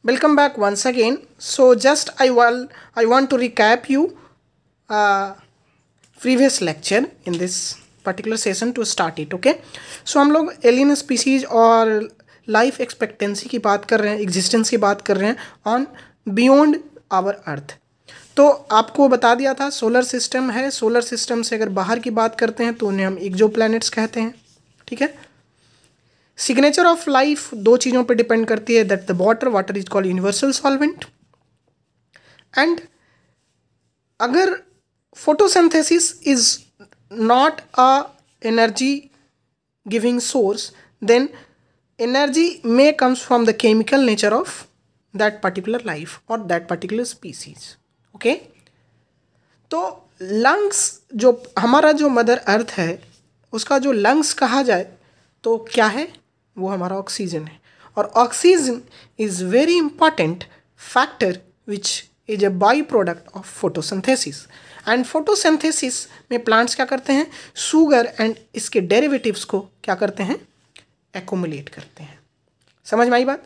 Welcome back once again. So just I want to recap you previous lecture in this particular session to start it. Okay. So हम लोग alien species और life expectancy की बात कर रहे हैं, existence की बात कर रहे हैं ऑन बियॉन्ड आवर अर्थ. तो आपको बता दिया था सोलर सिस्टम है. सोलर सिस्टम से अगर बाहर की बात करते हैं तो उन्हें हम एक्सो प्लैनेट्स कहते हैं. ठीक है. सिग्नेचर ऑफ लाइफ दो चीज़ों पे डिपेंड करती है, that the water is called universal solvent. And अगर photosynthesis is not a energy giving source, then energy may comes from the chemical nature of that particular life और that particular species. Okay. तो lungs, जो हमारा जो mother earth है उसका जो lungs कहा जाए तो क्या है, वो हमारा ऑक्सीजन है. और oxygen is very important factor which is a by product of photosynthesis. And photosynthesis में प्लांट्स क्या करते हैं, शुगर एंड इसके डेरिवेटिव्स को क्या करते हैं, एक्युमुलेट करते हैं. समझ में आई बात.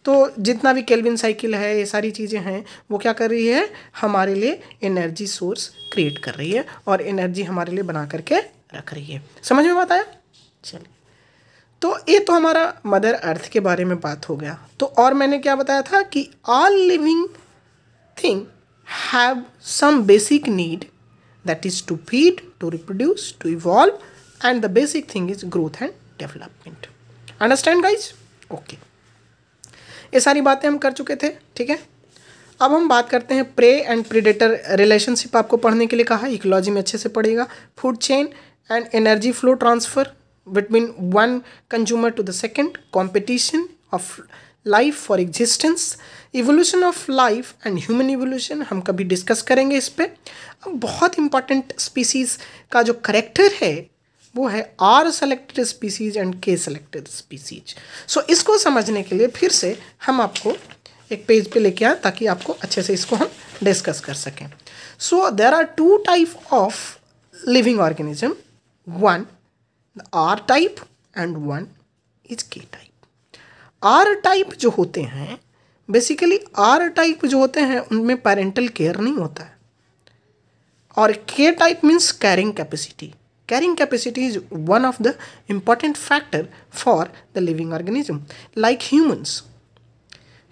तो जितना भी केल्विन साइकिल है, ये सारी चीज़ें हैं, वो क्या कर रही है, हमारे लिए एनर्जी सोर्स क्रिएट कर रही है और एनर्जी हमारे लिए बना करके रख रही है. समझ में बात आया. चलिए, तो ये तो हमारा मदर अर्थ के बारे में बात हो गया. तो और मैंने क्या बताया था कि all living thing have some basic need, that is to feed, to reproduce, to evolve, and the basic thing is growth and development. Understand guys. Okay. ये सारी बातें हम कर चुके थे. ठीक है. अब हम बात करते हैं प्रे एंड प्रेडेटर रिलेशनशिप. आपको पढ़ने के लिए कहा, इकोलॉजी में अच्छे से पढ़ेगा. Food chain and energy flow transfer between one consumer to the second, competition of life for existence, evolution of life and human evolution हम कभी डिस्कस करेंगे इस पे. अब बहुत इंपॉर्टेंट स्पीसीज़ का जो करेक्टर है वो है आर सेलेक्टेड स्पीसीज एंड के सेलेक्टेड स्पीसीज. सो इसको समझने के लिए फिर से हम आपको एक पेज पे लेके आए ताकि आपको अच्छे से इसको हम डिस्कस कर सकें. So there are two type of living organism, one R type and one is K type. R type जो होते हैं, बेसिकली R टाइप जो होते हैं उनमें पेरेंटल केयर नहीं होता है. और K type means carrying capacity. Carrying capacity is one of the important factor for the living organism. Like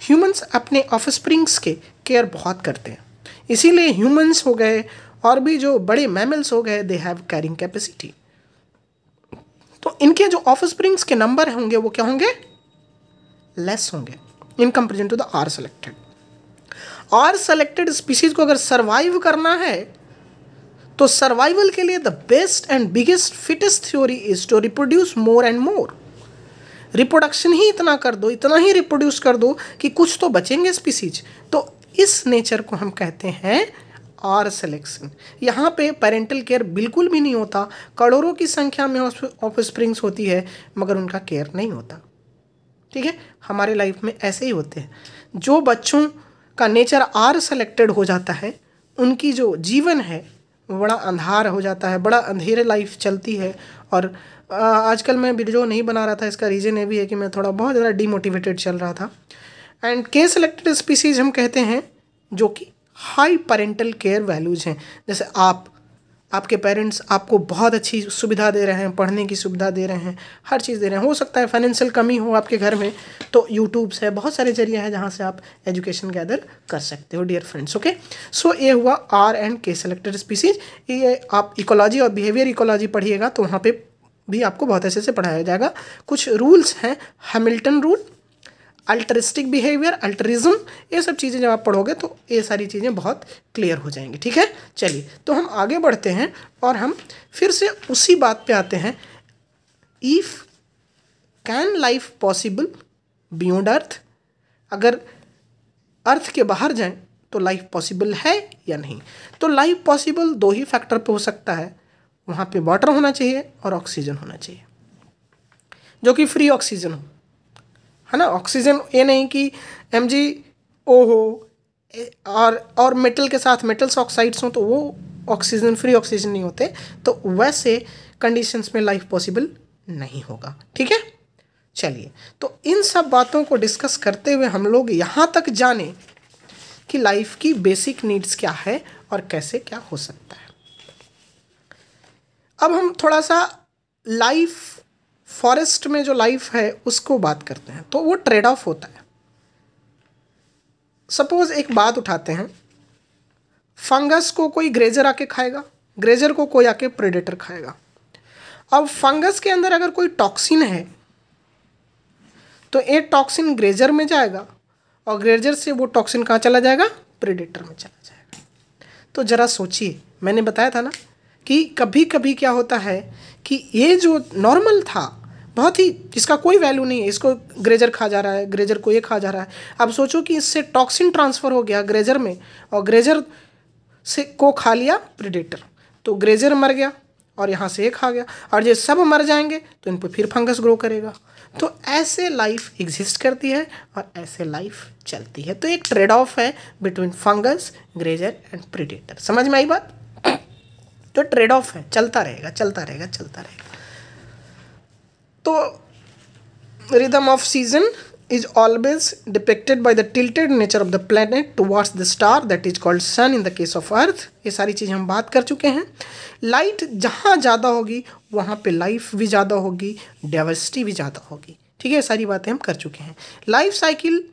humans अपने ऑफस्प्रिंग्स के केयर बहुत करते हैं. इसीलिए ह्यूमन्स हो गए और भी जो बड़े मैमल्स हो गए, दे हैव कैरिंग कैपेसिटी. तो इनके जो ऑफस्प्रिंग्स के नंबर होंगे वो क्या होंगे, लेस होंगे in comparison to the R selected. R selected species को अगर सर्वाइव करना है तो सर्वाइवल के लिए the best and biggest fittest theory is to reproduce more and more. Reproduction ही इतना कर दो, इतना ही रिप्रोड्यूस कर दो कि कुछ तो बचेंगे स्पीसीज. तो इस नेचर को हम कहते हैं आर सेलेक्शन. यहाँ पे पेरेंटल केयर बिल्कुल भी नहीं होता. करोड़ों की संख्या में ऑफस्प्रिंग्स होती है मगर उनका केयर नहीं होता. ठीक है. हमारे लाइफ में ऐसे ही होते हैं. जो बच्चों का नेचर आर सेलेक्टेड हो जाता है उनकी जो जीवन है वो बड़ा अंधार हो जाता है, बड़ा अंधेरे लाइफ चलती है. और आजकल मैं वीडियो नहीं बना रहा था, इसका रीज़न ये भी है कि मैं थोड़ा बहुत ज़्यादा डीमोटिवेटेड चल रहा था. एंड के सेलेक्टेड स्पीसीज हम कहते हैं जो कि हाई पेरेंटल केयर वैल्यूज़ हैं. जैसे आपके पेरेंट्स आपको बहुत अच्छी सुविधा दे रहे हैं, पढ़ने की सुविधा दे रहे हैं, हर चीज़ दे रहे हैं. हो सकता है फाइनेंशियल कमी हो आपके घर में, तो यूट्यूब्स है, बहुत सारे जरिए हैं जहाँ से आप एजुकेशन गैदर कर सकते हो डियर फ्रेंड्स. ओके. सो ये हुआ आर एंड के सेलेक्टेड स्पीसीज. ये आप इकोलॉजी और बिहेवियर इकोलॉजी पढ़िएगा तो वहाँ पर भी आपको बहुत अच्छे से पढ़ाया जाएगा. कुछ रूल्स हैं, हैमिल्टन रूल, अल्टरिस्टिक बिहेवियर, अल्टरिज्म, ये सब चीज़ें जब आप पढ़ोगे तो ये सारी चीज़ें बहुत क्लियर हो जाएंगी. ठीक है. चलिए, तो हम आगे बढ़ते हैं और हम फिर से उसी बात पे आते हैं. If can life possible beyond अर्थ, अगर अर्थ के बाहर जाएं तो लाइफ पॉसिबल है या नहीं. तो लाइफ पॉसिबल दो ही फैक्टर पे हो सकता है. वहाँ पे वाटर होना चाहिए और ऑक्सीजन होना चाहिए, जो कि फ्री ऑक्सीजन हो, है ना. ऑक्सीजन ये नहीं कि MgO हो और मेटल के साथ मेटल्स ऑक्साइड्स हों तो वो ऑक्सीजन, फ्री ऑक्सीजन नहीं होते. तो वैसे कंडीशंस में लाइफ पॉसिबल नहीं होगा. ठीक है. चलिए, तो इन सब बातों को डिस्कस करते हुए हम लोग यहाँ तक जाने कि लाइफ की बेसिक नीड्स क्या है और कैसे क्या हो सकता है। अब हम थोड़ा सा लाइफ, फॉरेस्ट में जो लाइफ है उसको बात करते हैं। तो वो ट्रेड ऑफ होता है। सपोज एक बात उठाते हैं, फंगस को कोई ग्रेजर आके खाएगा, ग्रेजर को कोई आके प्रेडेटर खाएगा। अब फंगस के अंदर अगर कोई टॉक्सिन है तो एक टॉक्सिन ग्रेजर में जाएगा और ग्रेजर से वो टॉक्सिन कहाँ चला जाएगा, प्रेडेटर में चला जाएगा। तो ज़रा सोचिए, मैंने बताया था ना कि कभी कभी क्या होता है कि ये जो नॉर्मल था, बहुत ही जिसका कोई वैल्यू नहीं है, इसको ग्रेजर खा जा रहा है, ग्रेजर को ये खा जा रहा है। अब सोचो कि इससे टॉक्सिन ट्रांसफ़र हो गया ग्रेजर में और ग्रेजर से को खा लिया प्रेडेटर, तो ग्रेजर मर गया और यहाँ से ये खा गया, और ये सब मर जाएंगे तो इन पर फिर फंगस ग्रो करेगा। तो ऐसे लाइफ एग्जिस्ट करती है और ऐसे लाइफ चलती है। तो एक ट्रेड ऑफ है between fungus, grazer and predator. समझ में आई बात? तो ट्रेड ऑफ है, चलता रहेगा चलता रहेगा चलता रहेगा। तो rhythm off season is always depicted by the tilted nature of the planet towards the star that is called sun in the case of earth। ये सारी चीज़ें हम बात कर चुके हैं। लाइट जहाँ ज़्यादा होगी वहाँ पे लाइफ भी ज़्यादा होगी, डाइवर्सिटी भी ज़्यादा होगी। ठीक है, ये सारी बातें हम कर चुके हैं। Life cycle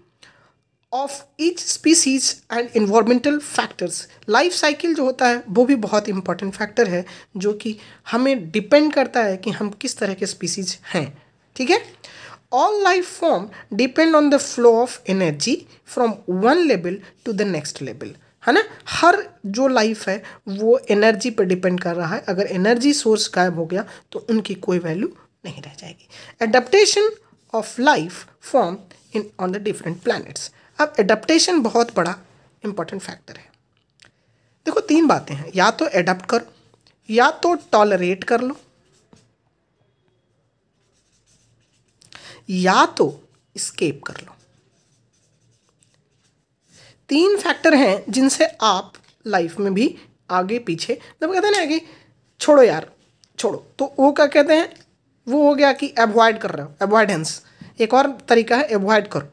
of each species and environmental factors. Life cycle जो होता है वो भी बहुत इंपॉर्टेंट फैक्टर है जो कि हमें डिपेंड करता है कि हम किस तरह के स्पीसीज हैं। ठीक है, all life form depend on the flow of energy from one level to the next level, है ना। हर जो लाइफ है वो एनर्जी पर डिपेंड कर रहा है। अगर एनर्जी सोर्स गायब हो गया तो उनकी कोई वैल्यू नहीं रह जाएगी। Adaptation of life form in on the different planets. अब एडेप्टेशन बहुत बड़ा इंपॉर्टेंट फैक्टर है। देखो, तीन बातें हैं, या तो एडप्ट करो, या तो टॉलरेट कर लो, या तो स्केप कर लो। तीन फैक्टर हैं जिनसे आप लाइफ में भी आगे पीछे, जब कहते हैं ना कि छोड़ो यार छोड़ो, तो वो क्या कहते हैं, वो हो गया कि अवॉइड कर रहे हो, अवॉइडेंस। एक और तरीका है अवॉइड करो,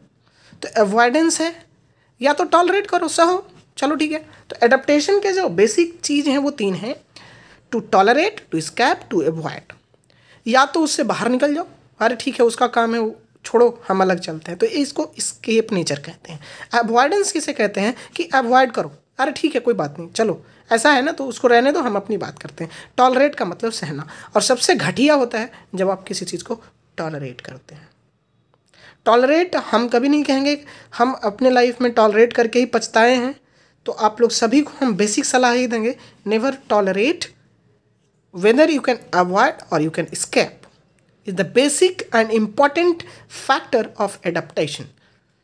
तो अवॉइडेंस है, या तो टॉलरेट करो, सहो, चलो ठीक है। तो एडेप्टेशन के जो बेसिक चीज़ हैं वो तीन हैं, to tolerate, to escape, to avoid. या तो उससे बाहर निकल जाओ, अरे ठीक है उसका काम है, छोड़ो हम अलग चलते हैं, तो इसको स्केप नेचर कहते हैं। अवॉइडेंस किसे कहते हैं कि अवॉइड करो, अरे ठीक है कोई बात नहीं, चलो ऐसा है ना तो उसको रहने दो, हम अपनी बात करते हैं। टॉलरेट का मतलब सहना, और सबसे घटिया होता है जब आप किसी चीज़ को टॉलरेट करते हैं। टॉलरेट हम कभी नहीं कहेंगे, हम अपने लाइफ में टॉलरेट करके ही पछताए हैं। तो आप लोग सभी को हम बेसिक सलाह ही देंगे, never tolerate, whether you can avoid or you can escape is the basic and important factor of adaptation.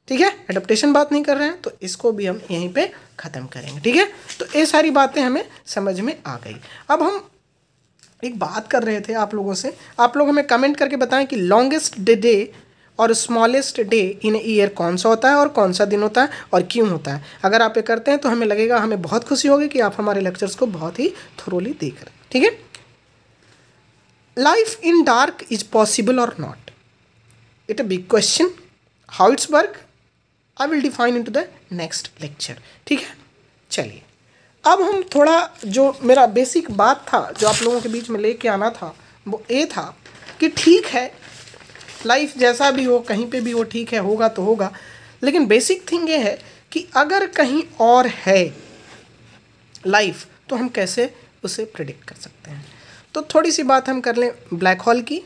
ठीक है, एडेप्टेशन बात नहीं कर रहे हैं तो इसको भी हम यहीं पे ख़त्म करेंगे। ठीक है, तो ये सारी बातें हमें समझ में आ गई। अब हम एक बात कर रहे थे आप लोगों से, आप लोग हमें कमेंट करके बताएं कि लॉन्गेस्ट डे और स्मॉलेस्ट डे इन ईयर कौन सा होता है और कौन सा दिन होता है और क्यों होता है। अगर आप ये करते हैं तो हमें लगेगा, हमें बहुत खुशी होगी कि आप हमारे लेक्चर्स को बहुत ही थोरोली देख रहे हैं। ठीक है, life in dark is possible or not, it a big question. How its work I will define in to the next lecture. ठीक है, चलिए अब हम थोड़ा, जो मेरा बेसिक बात था जो आप लोगों के बीच में लेके आना था वो ये था कि ठीक है लाइफ जैसा भी हो, कहीं पे भी हो, ठीक है, होगा तो होगा, लेकिन बेसिक थिंग ये है कि अगर कहीं और है लाइफ तो हम कैसे उसे प्रेडिक्ट कर सकते हैं। तो थोड़ी सी बात हम कर लें ब्लैक होल की।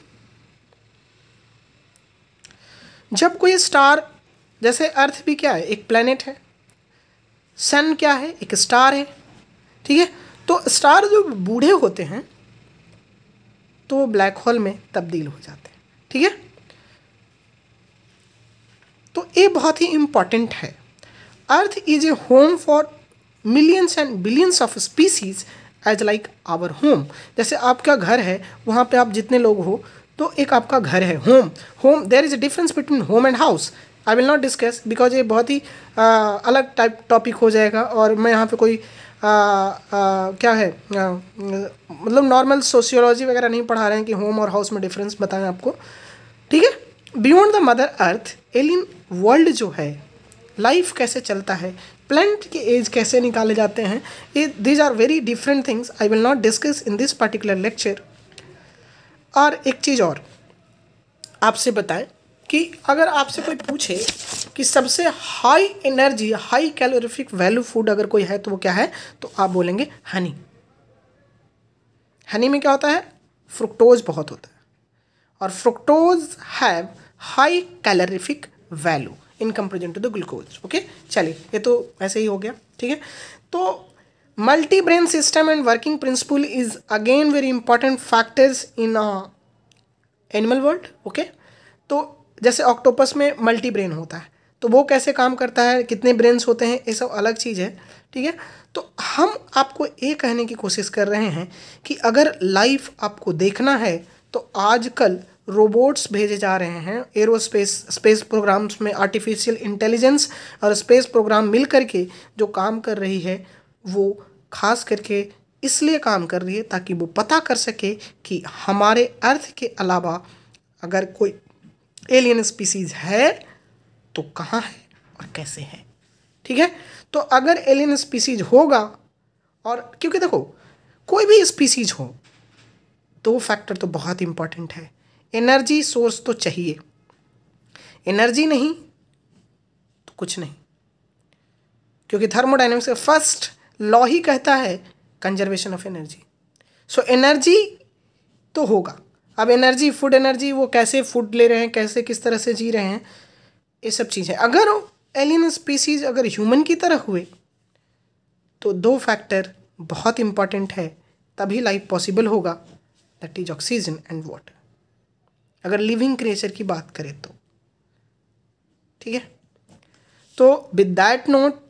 जब कोई स्टार, जैसे अर्थ भी क्या है, एक प्लेनेट है, सन क्या है, एक स्टार है। ठीक है, तो स्टार जो बूढ़े होते हैं तो वो ब्लैक होल में तब्दील हो जाते हैं। ठीक है, तो ये बहुत ही इम्पॉर्टेंट है। Earth is a home for millions and billions of species as like our home. जैसे आपका घर है, वहाँ पे आप जितने लोग हो तो एक आपका घर है, home. There is a difference between home and house. I will not discuss because ये बहुत ही अलग टाइप टॉपिक हो जाएगा, और मैं यहाँ पे कोई क्या है मतलब नॉर्मल सोशियोलॉजी वगैरह नहीं पढ़ा रहे हैं कि होम और हाउस में डिफरेंस बताएं आपको। ठीक है, beyond the mother earth alien world जो है, लाइफ कैसे चलता है, प्लांट के एज कैसे निकाले जाते हैं, these are very different things I will not discuss in this particular lecture. और एक चीज़ और आपसे बताएं कि अगर आपसे कोई पूछे कि सबसे high energy, high calorific value food अगर कोई है तो वो क्या है, तो आप बोलेंगे हनी। हनी में क्या होता है, फ्रुक्टोज बहुत होता है, और fructose have high calorific value in comparison to the glucose. Okay, चलिए ये तो ऐसे ही हो गया, ठीक है। तो multi brain system and working principle is again very important factors in animal world. Okay, तो जैसे ऑक्टोपस में मल्टी ब्रेन होता है, तो वो कैसे काम करता है, कितने ब्रेन्स होते हैं, ये सब अलग चीज़ है, ठीक है। तो हम आपको ये कहने की कोशिश कर रहे हैं कि अगर लाइफ आपको देखना है तो आजकल रोबोट्स भेजे जा रहे हैं स्पेस प्रोग्राम्स में। आर्टिफिशियल इंटेलिजेंस और स्पेस प्रोग्राम मिल करके जो काम कर रही है वो खास करके इसलिए काम कर रही है ताकि वो पता कर सके कि हमारे अर्थ के अलावा अगर कोई एलियन स्पीसीज है तो कहाँ है और कैसे है, ठीक है। तो अगर एलियन स्पीसीज होगा, और क्योंकि देखो कोई भी स्पीसीज हो, दो फैक्टर तो बहुत इंपॉर्टेंट है। एनर्जी सोर्स तो चाहिए, एनर्जी नहीं तो कुछ नहीं, क्योंकि थर्मोडायनेमिक्स का फर्स्ट लॉ ही कहता है conservation of energy. So energy तो होगा। अब एनर्जी, फूड एनर्जी, वो कैसे फूड ले रहे हैं, कैसे किस तरह से जी रहे हैं, ये सब चीज़ें। अगर एलियन स्पीसीज अगर ह्यूमन की तरह हुए तो दो फैक्टर बहुत इंपॉर्टेंट है, तभी लाइफ पॉसिबल होगा, that is oxygen and water. अगर लिविंग क्रिएचर की बात करें तो, ठीक है। तो with that note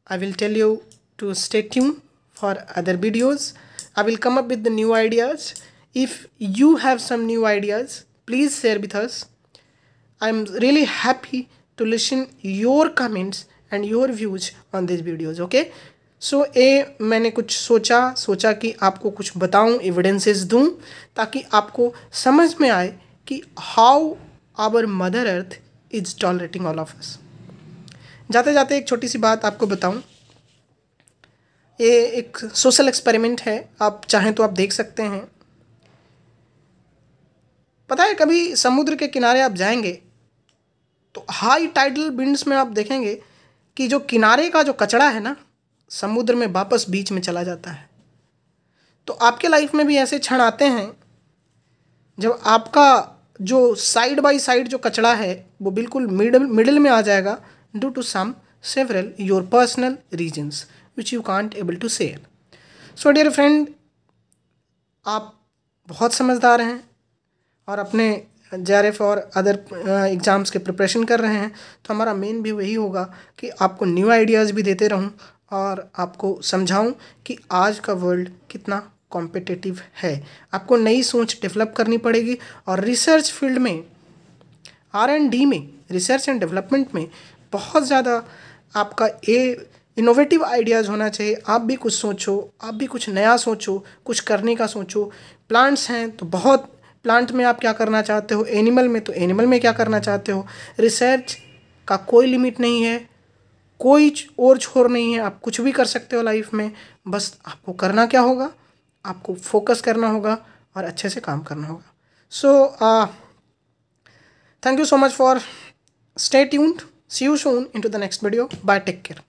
I will tell you to stay tuned for other videos. I will come up with the new ideas. If you have some new ideas, please share with us. I'm really happy to listen your comments and your views on these videos. Okay, so मैंने कुछ सोचा कि आपको कुछ बताऊं, evidences दूं, ताकि आपको समझ में आए कि how our mother earth is tolerating all of us. जाते जाते एक छोटी सी बात आपको बताऊं, ये एक सोशल एक्सपेरिमेंट है, आप चाहें तो आप देख सकते हैं। पता है, कभी समुद्र के किनारे आप जाएंगे तो हाई टाइडल विंड्स में आप देखेंगे कि जो किनारे का जो कचरा है ना, समुद्र में वापस बीच में चला जाता है। तो आपके लाइफ में भी ऐसे क्षण आते हैं जब आपका जो साइड बाय साइड जो कचरा है वो बिल्कुल मिडिल में आ जाएगा, due to some several your personal reasons which you can't able to share. So dear friend, आप बहुत समझदार हैं और अपने JRF और अदर एग्ज़ाम्स के प्रिपरेशन कर रहे हैं, तो हमारा मेन भी वही होगा कि आपको न्यू आइडियाज़ भी देते रहूं और आपको समझाऊं कि आज का वर्ल्ड कितना कॉम्पिटिटिव है। आपको नई सोच डेवलप करनी पड़ेगी, और रिसर्च फील्ड में, R&D में, रिसर्च एंड डेवलपमेंट में बहुत ज़्यादा आपका इनोवेटिव आइडियाज़ होना चाहिए। आप भी कुछ सोचो, आप भी कुछ नया सोचो, कुछ करने का सोचो। प्लांट्स हैं तो बहुत, प्लांट में आप क्या करना चाहते हो, एनिमल में तो एनिमल में क्या करना चाहते हो। रिसर्च का कोई लिमिट नहीं है, कोई और छोर नहीं है, आप कुछ भी कर सकते हो लाइफ में। बस आपको करना क्या होगा, आपको फोकस करना होगा और अच्छे से काम करना होगा। So thank you so much for stay tuned. See you soon into the next video. Bye, take care.